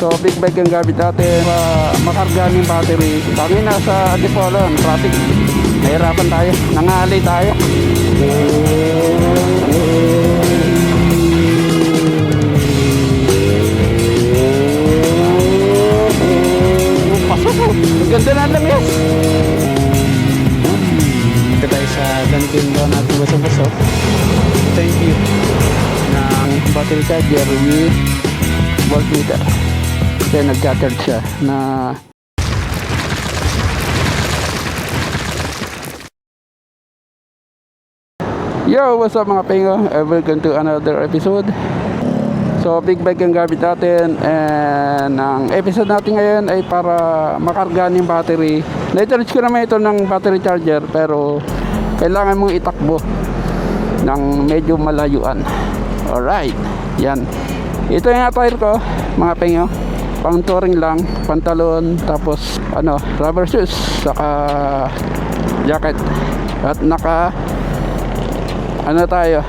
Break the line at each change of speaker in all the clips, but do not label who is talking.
So big bike ang gamit natin para makarga ng battery. Kami nasa Antipolo, traffic. Nahirapan tayo, nangalay tayo. Pasok po, ang ganda na lang yes. Ito tayo sa Dunkin natin baso-baso. Ito yung view ng battery charger with voltmeter. Kaya nag-charge siya na yo, what's up mga pingo? Welcome to another episode. So big bike ang gamit natin, and ang episode natin ngayon ay para makarga ng battery. Na-charge ko naman ito ng battery charger, pero kailangan mong itakbo ng medyo malayuan. Alright, yan. Ito yung attire ko mga pingo. Pang touring lang, pantalon, tapos rubber shoes, saka jacket, at naka tayo,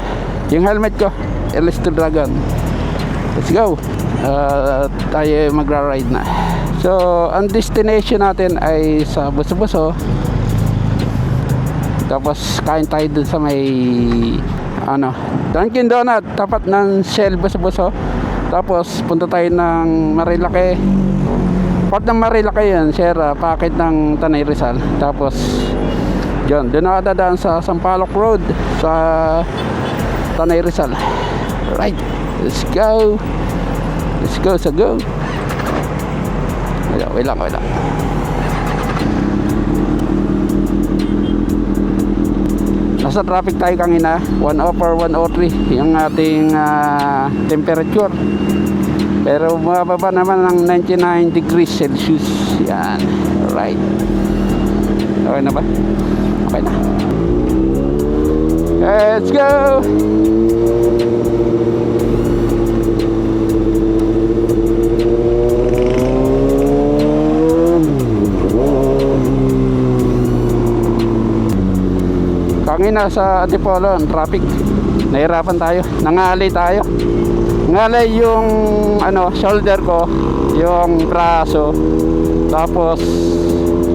yung helmet ko, L2 Dragon. Let's go. Tayo magra-ride na. So ang destination natin ay sa Buso-Buso, tapos kain tayo dun sa may Dunkin Donut tapat ng Shell Buso-Buso. Tapos punta tayo ng Marilake. Part ng Marilake yan, Sierra, packet ng Tanay Rizal. Tapos doon ako dadaan sa Sampaloc Road sa Tanay Rizal. Right, let's go. Let's go, so go. Wait lang. Nasa traffic tayo kanina, 104, 103 yung ating temperature. Pero mababa naman ng 99 degrees Celsius. Yan, right. Okay na ba? Okay na. Let's go! Kanina sa Antipolo, traffic. Nahirapan tayo, nangalay tayo. Ngalay yung shoulder ko, yung braso, tapos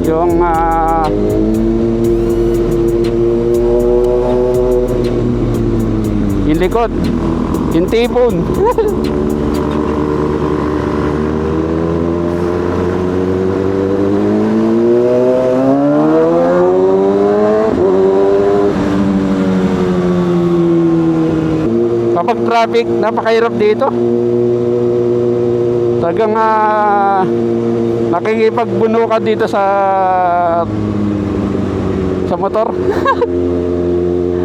yung yung likod, yung tibon. Kapag traffic, napakahirap dito. Talagang nakikipagbuno ka dito sa motor.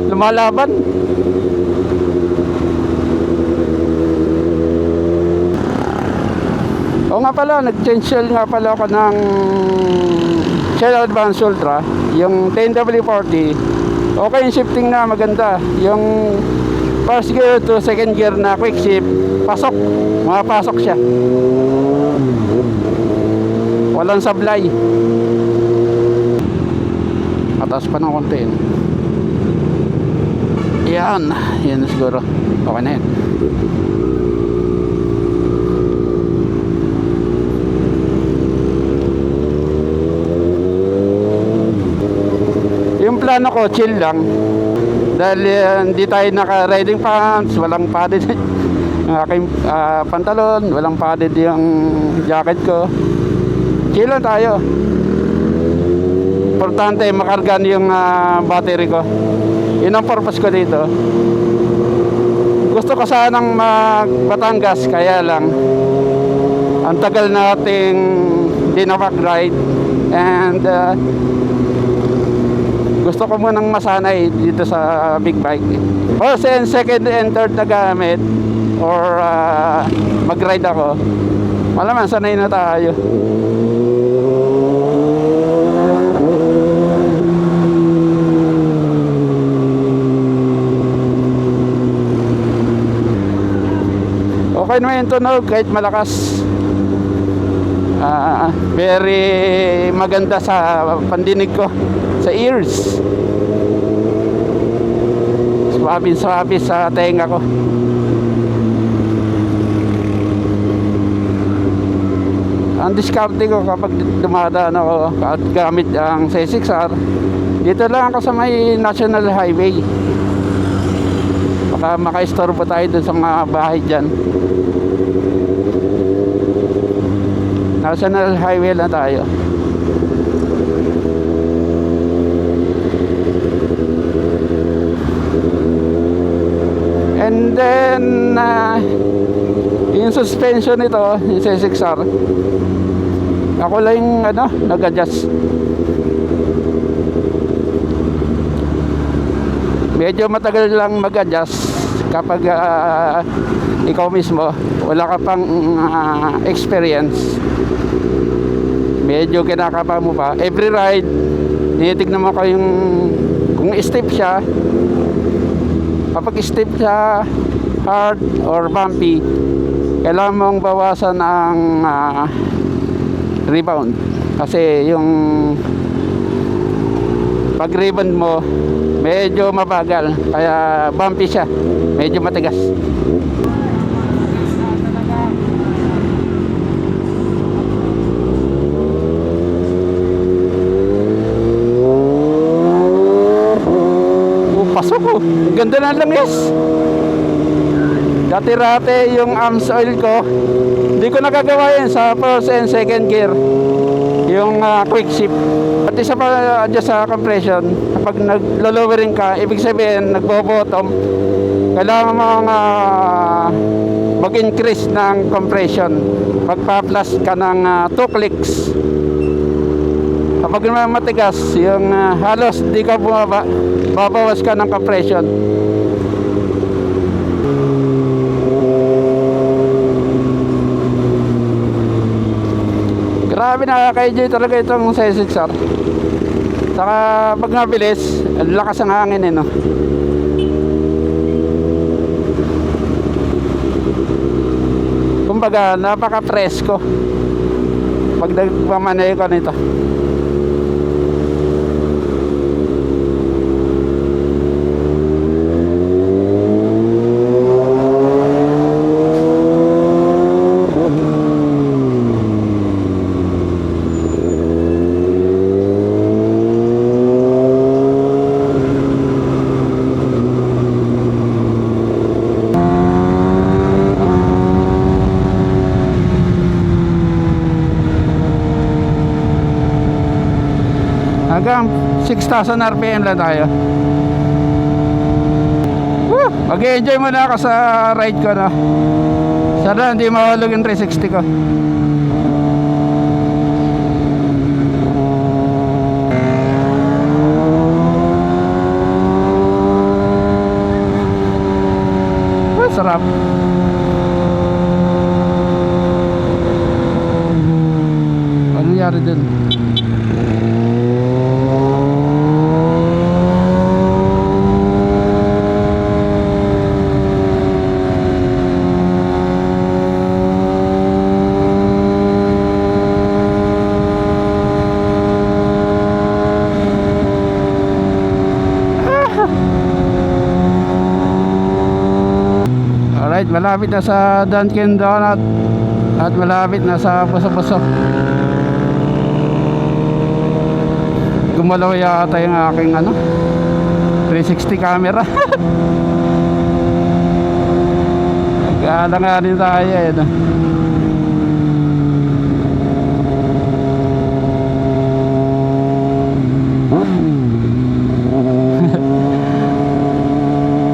Lumalaban. O nga pala, nag-change shell nga pala ako ng Shell Advance Ultra, yung 10W40. Okay yung shifting na, maganda. Yung first gear to second gear na quick shift, pasok, mapasok siya, walang sablay. Atas pa ng konti yan siguro okay na yan. Yung plano ko chill lang, dahil hindi tayo naka riding pants, walang padded yung aking pantalon, walang padded yung jacket ko. Chill lang tayo. Importante makargan yung battery ko. Yun ang purpose ko dito. Gusto ko sanang mag Batangas, kaya lang ang tagal nating di nakapag-ride, and gusto ko munang masanay dito sa big bike. O second and third na gamit, or mag-ride ako, malaman sanay na tayo. Okay naman yung tunog kahit malakas. Very maganda sa pandinig ko, sa ears. Swabe sa tenga ko. ang diskarte ko kapag dumadaan ako at gamit ang C6R, dito lang ako sa may National Highway. Baka maka-istorbo tayo dun sa mga bahay dyan. National Highway lang tayo. And then yung suspension nito, yung C6R, ako lang yung nag-adjust. Medyo matagal lang mag-adjust kapag ikaw mismo wala ka pang experience. Medyo kinakapa mo pa. Every ride tinitignan mo ko yung kung step siya. Kapag step siya hard or bumpy, kailangan mong bawasan ang rebound, kasi yung pag rebound mo medyo mabagal, kaya bumpy siya, medyo matigas. Pasok ko, ganda na lang yes. Dati-rate yung arms oil ko, hindi ko nagagawa yan sa first and second gear, yung quick shift. At isa pa dyan sa compression, kapag nag-lowering ka, ibig sabihin nagbo-bottom, kailangan mong mag-increase ng compression. Magpa-plus ka ng 2 clicks. Kapag naman matigas, yung halos di ka bumaba, babawas ka ng compression. Grabe, nakaka-enjoy talaga itong C6R. Saka pag nabilis, ang lakas ng hangin no. Kumbaga, napaka-presko pag nagmamaneho ko nito. Hanggang 6,000 RPM lang tayo. Mag-enjoy muna ako sa ride ko na. Sana hindi mahulog yung 360 ko. Sarap. Ano nangyari dun? Alright, malapit na sa Dunkin Donut at malapit na sa Puso-Puso. Gumalaw yata yung aking 360 camera. Nag-aalanganin tayo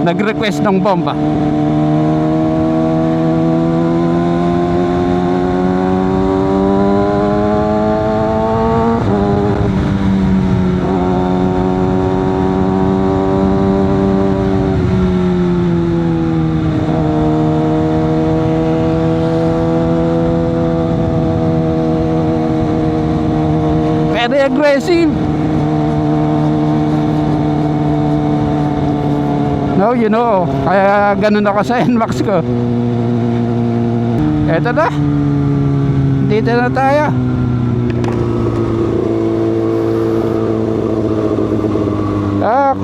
Nag-request ng bomba. Very aggressive. No, you know, kaya ganun ako sa NMAX ko. Eto na, dito na tayo.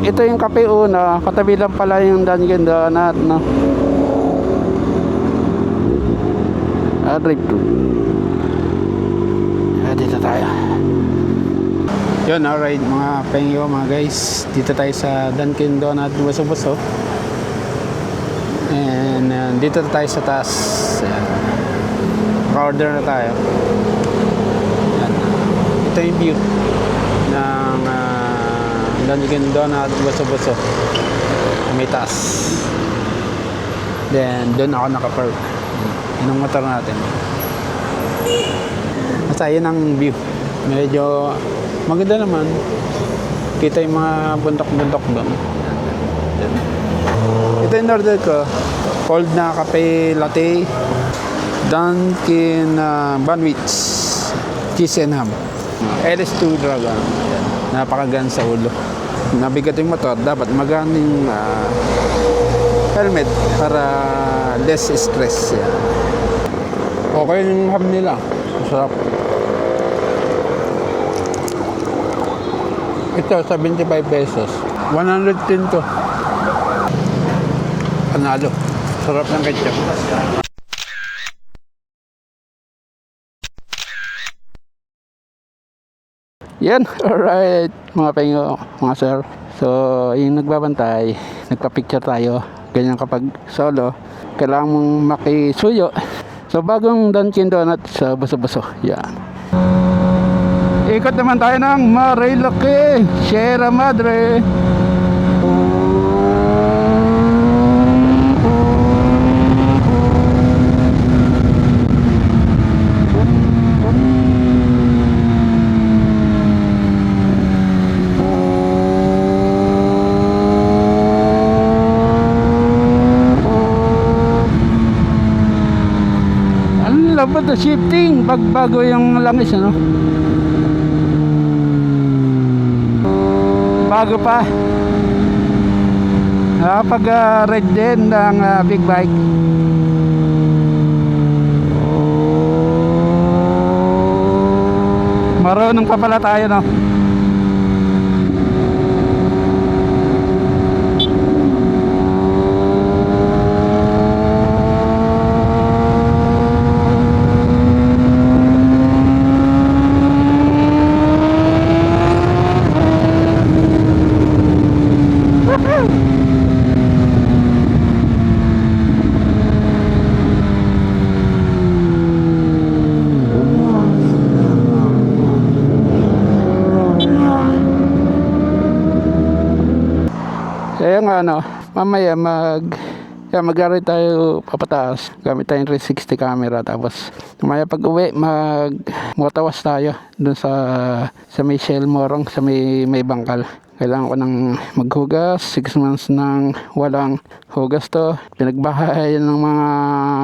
Ito yung Cafe Una, katabi lang pala yung Dunkin Donut, no? Drive to. Yun, alright mga pengyo, mga guys. Dito tayo sa Dunkin Donut Buso-Buso. And dito tayo sa taas. Order na tayo. Yan. Ito yung view ng Dunkin Donut Buso-Buso. May taas. Then doon ako nakapark. Yun ang motor natin. Basta yun ang view. Medyo maganda naman. Kita yung mga bundok-bundok doon. Ito yung order ko. Cold na kape latte. Dunkin Banwich. Cheese and ham. LS2 Dragon. Napakagan sa ulo. Nabigat yung motor. Dapat maganing helmet para less stress. Yan. Okay yung ham nila. Masarap. Ito, 75 pesos. 110 to. Panalo. Sarap ng ketchup. Yan, alright. Mga pengo, mga sir. So, yung nagbabantay, nagpa-picture tayo. Ganyan kapag solo, kailangan mong makisuyo. So, bagong Dunkin Donut sa Buso-Buso. Yan. Ikot naman tayo ng Marilaki, Sierra Madre. Ang labot na shifting, bagbago yung langis, ano? Bago pa. Pag red din ng big bike. Marunong pa pala tayo, no? Kaya nga mamaya mag-aari tayo papataas gamit tayong 360 camera, tapos mamaya pag uwi magmutawas tayo dun sa may Shell Morong, sa may bangkal. Kailangan ko nang maghugas. 6 months nang walang hugas to. Pinagbahay ng mga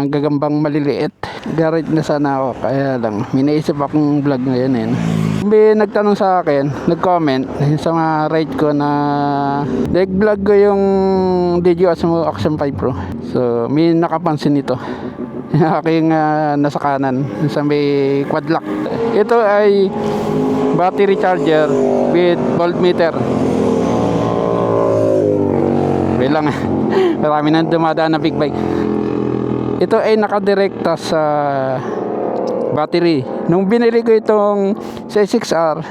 gagambang maliliit. Garage na sana ako, kaya lang minaisip akong vlog ngayon. May nagtanong sa akin, nag-comment sa mga ride ko na nag-vlog ko yung DJI Osmo Action 5 Pro. So may nakapansin ito. Yung aking nasa kanan, sa may quad lock. Ito ay battery charger with voltmeter. Wait lang. Marami nang dumadaan na big bike. Ito ay nakadirekta sa battery. Nung binili ko itong C6R,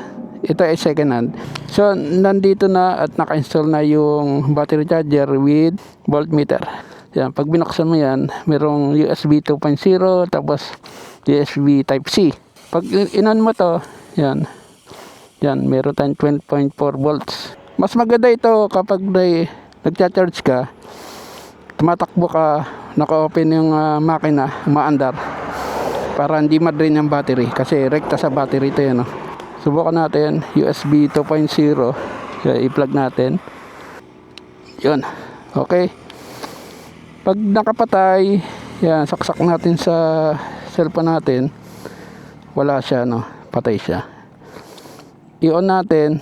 ito ay second hand. So nandito na at naka-install na yung battery charger with voltmeter. Yan, pag binuksan mo yan, merong USB 2.0 tapos USB Type-C. Pag inon mo to, yan, meron tayong 20.4 volts. Mas maganda ito kapag nagcha-charge ka, tumatakbo ka, naka-open yung makina, umaandar, para hindi ma-drain yung battery kasi rekta sa battery ito yan. Subukan natin, USB 2.0, i-plug natin. Yun, okay. Pag nakapatay, yan, saksak natin sa cellphone natin, wala siya, patay siya. I-on natin,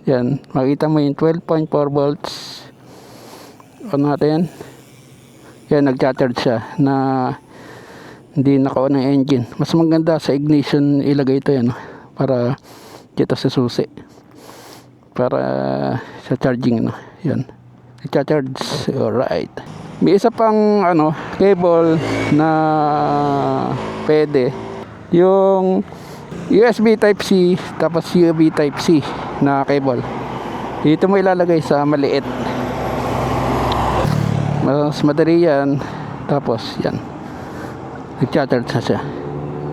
yan, makita mo yung 12.4 volts. On natin, yan, nag-charge siya na hindi naka-on ang engine. Mas maganda sa ignition ilagay ito, yan, para dito sa susi, para sa charging, yan, nag-charge. Alright. May isa pang cable na pwede, yung USB Type-C tapos USB Type-C na cable. Dito mo ilalagay sa maliit. Mas madali yan. Tapos yan, nag-charge na siya.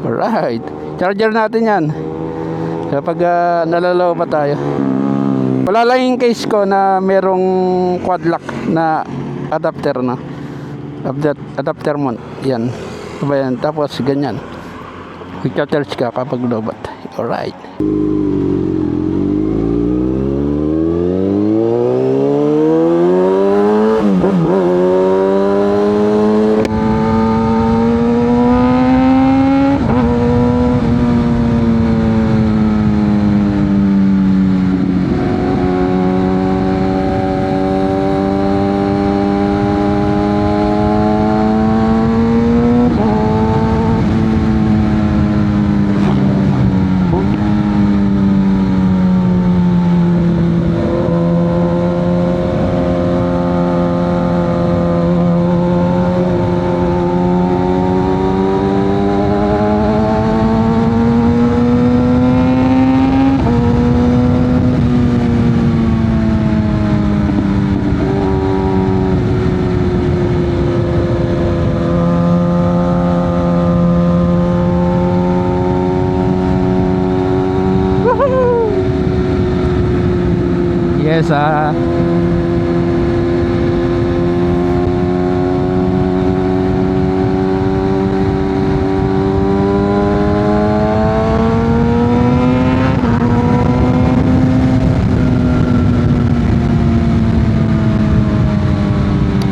Alright, charger natin yan kapag nalalaw pa tayo. Wala lang yung case ko na merong quad lock na adapter na adapter mo yan. Diba yan? Tapos ganyan, mag-charge ka kapag lobat. Alright. Yes,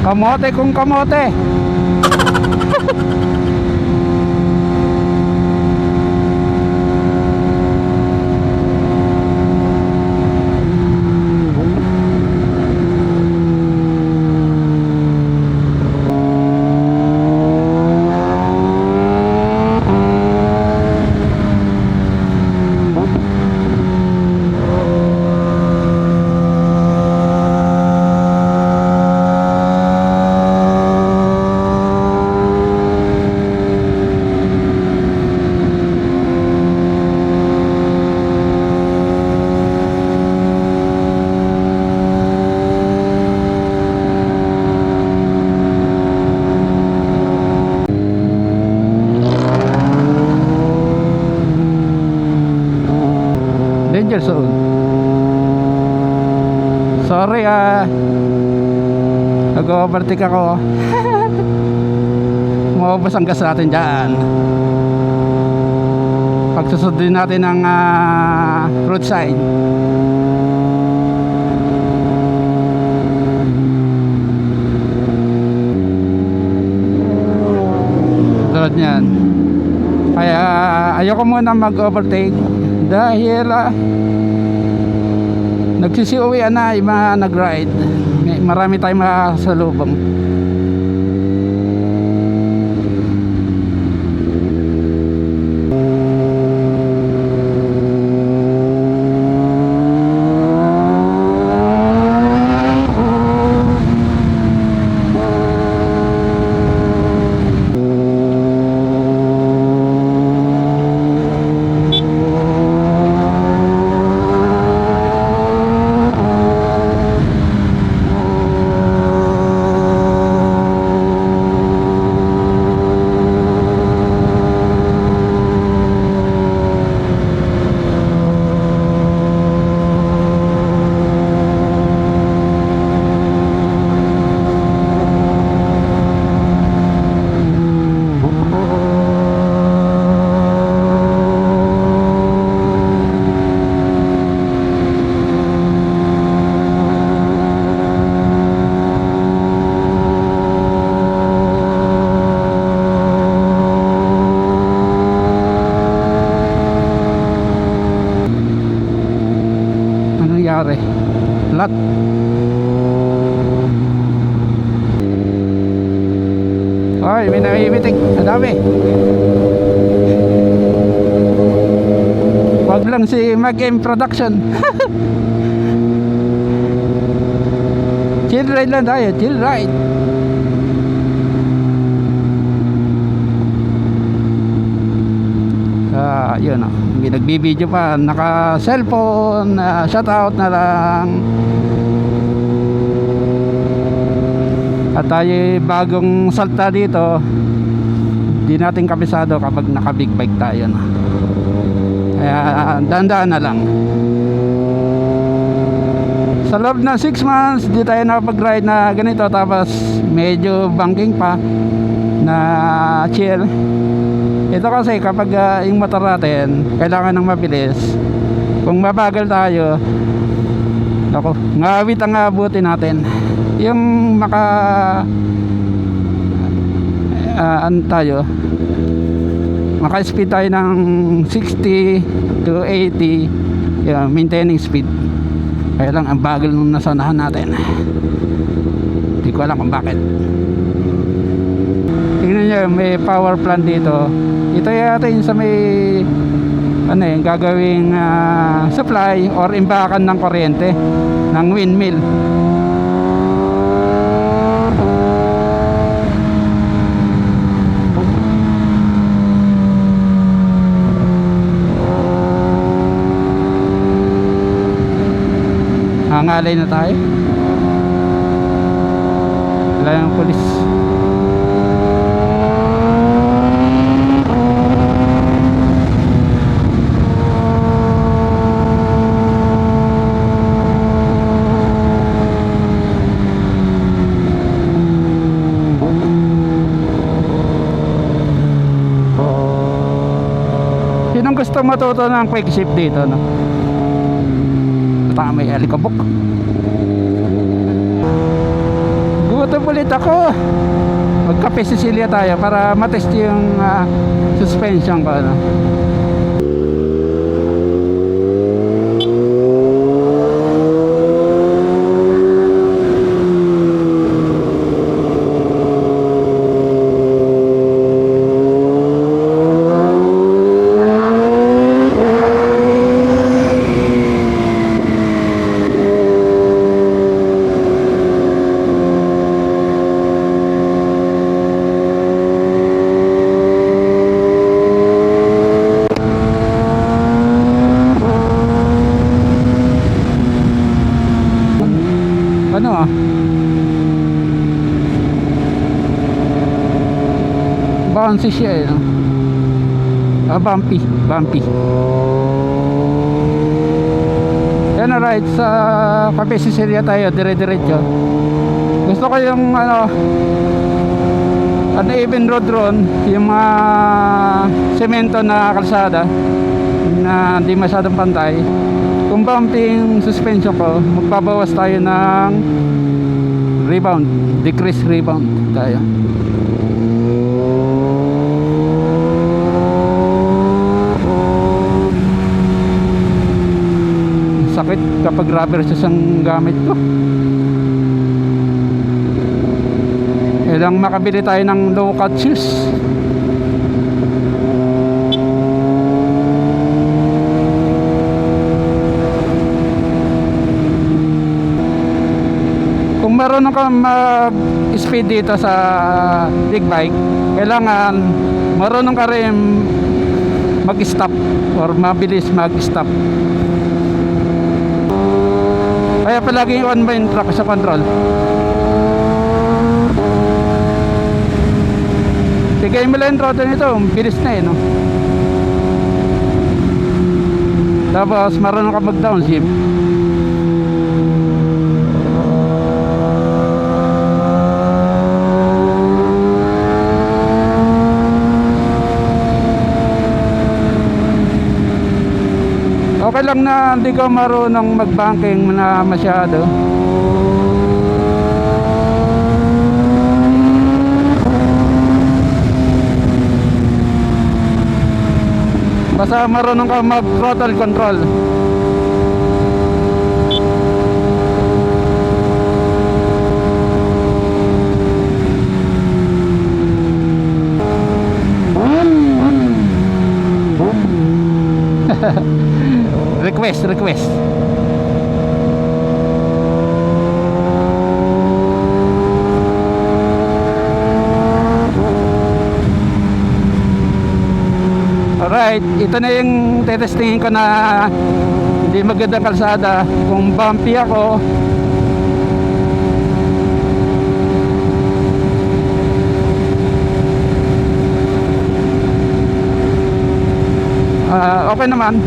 kamote kung kamote. Danger zone. Sorry, nag-overtake ako. Maubos ang gas natin dyan. Pagsusundin natin ng roadside. Tulad yan. Kaya ayoko muna mag-overtake dahil nagsisiuwian na yung mga nag-ride. Marami tayong makasalubong. Lat. Ay, may nakimitik. Ang dami. Wag lang si Mag-M Production. Chill ride lang tayo. Chill ride. Yun nagbibideo pa, naka cellphone, shout out na lang. At tayo bagong salta dito, di natin kabisado kapag naka big bike tayo, no? Kaya dandaan na lang. Sa loob ng 6 months di tayo nakapag-ride na ganito, tapos medyo banking pa na chill. Ito kasi kapag yung motor natin kailangan ng mabilis, kung mabagal tayo, ako, ngawit ang abutin natin. Yung tayo maka-speed tayo ng 60 to 80, maintaining speed. Kaya lang ang bagal nung nasanahan natin, hindi ko alam kung bakit. Tingnan nyo, may power plant dito. Ito yata yung sa may gagawing supply or imbakan ng kuryente ng windmill. Hangalay na tayo. Wala yung pulis. Sinong gusto matuto ng quick shift dito, no? May alikabok. Gutom ulit ako. Magkape Sicilia tayo para matest yung suspension ko, no? Bouncy siya, no? Bumpy. Yan na, right sa Cafe Sicilia tayo, dire-diretso. Gusto ko yung even road ron, yung mga semento na kalsada na hindi masyadong pantay. Kung bumpy yung suspension ko, magbabawas tayo ng rebound, decrease rebound tayo. Sakit kapag rubber shoes ang gamit ko. Kailangan makabili tayo ng low cut shoes. Kung marunong ka mag-speed dito sa big bike, kailangan marunong ka rin mag-stop or mabilis mag-stop. Kaya palagi on ba yung truck sa control. Bigay mo lang yung throttle nito, bilis na no? Tapos marunong ka mag downshift. Okay lang na hindi ka marunong mag-banking na masyado. Basta marunong ka mag-throttle control. Request. Alright, ito na yung tetestingin ko na hindi magandang kalsada. Kung bumpy ako, okay naman.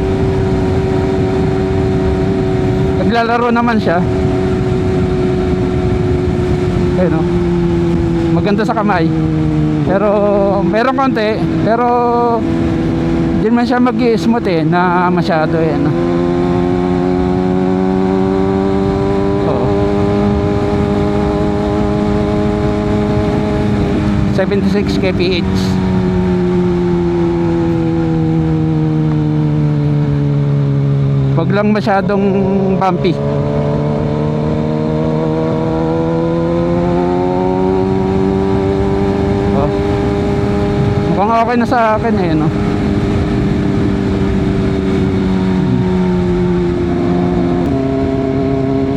Naglalaro naman siya. Ayun, oh. Maganda sa kamay. Pero meron konti, pero hindi man siya mag-i-smooth na masyado no? Oo. 76 kph. Wag lang masyadong bumpy. Oh. Mukhang okay na sa akin no.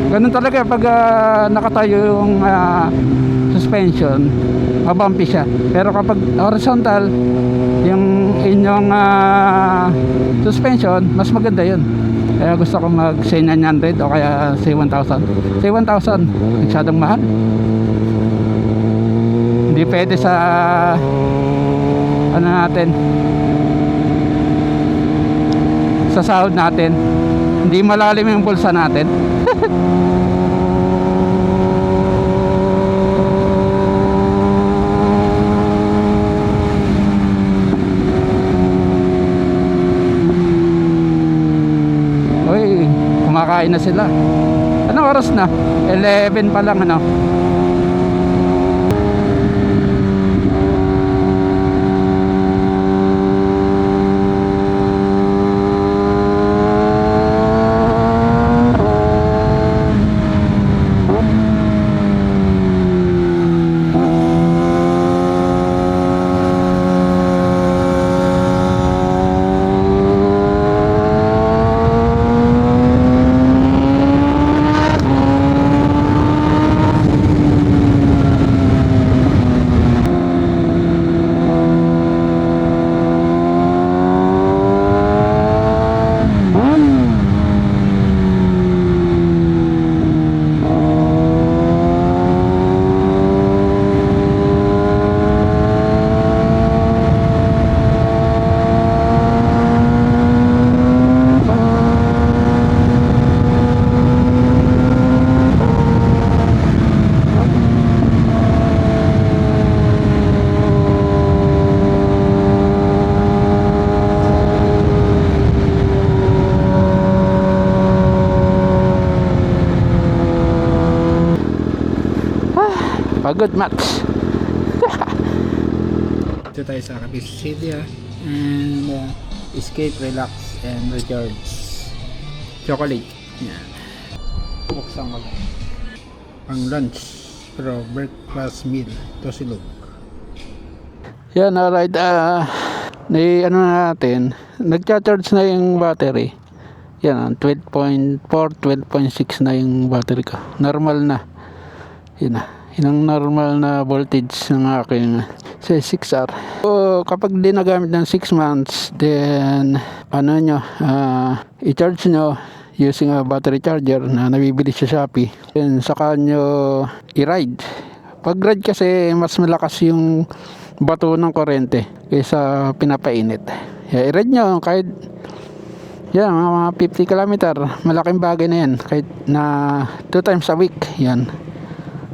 Ganun talaga pag nakatayo yung suspension, mabumpy siya. Pero kapag horizontal yung inyong suspension, mas maganda yun. Kaya gusto ko mag C900 o kaya C1000. C1000 masyadong mahal. Hindi pwede sa ano natin, sa sahod natin. Hindi malalim yung bulsa natin. Uy, kumakain na sila. Anong oras na? 11 pa lang ano. Pagod match. Ito tayo sa Cavite City and escape, relax and recharge. Chocolate. Yan. Buksan ko lang. Pang lunch. Pero breakfast meal. Ito silog. Yan, alright. Ano natin. Nagcha-charge na yung battery. Yan, 12.4, 12.6 na yung battery ko. Normal na. Yan na. Yun ang normal na voltage ng aking C6R. So, kapag di nagamit ng 6 months, then ano nyo, i-charge nyo using a battery charger na nabibili sa Shopee. Then saka nyo i-ride. Pag ride kasi mas malakas yung bato ng kuryente kaysa pinapainit. I-ride nyo kahit yan, mga 50 km. Malaking bagay na yan. Kahit na 2 times a week. Yan.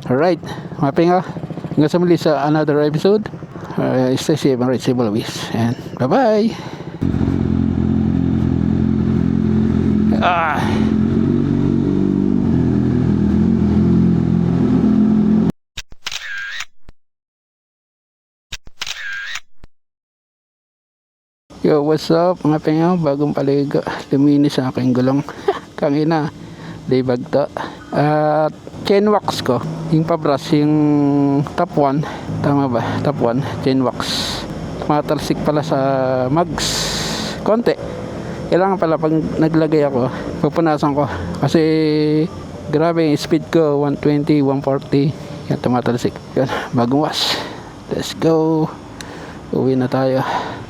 Alright, mapinga. Hanggang sa muli sa another episode. Stay safe and reach always. And bye-bye. Yo, what's up mga pingaw? Bagong paligo. Luminis sa aking gulong. Kangina, libag to. At chain wax ko, yung pabras, yung top 1, tama ba? Top 1, chain wax. Matalsik pala sa mags. Konti. Kailangan pala pag naglagay ako, pupunasan ko. Kasi grabe yung speed ko, 120, 140. Yan, tumatalsik. Yan, bagong wash. Let's go. Uwi na tayo.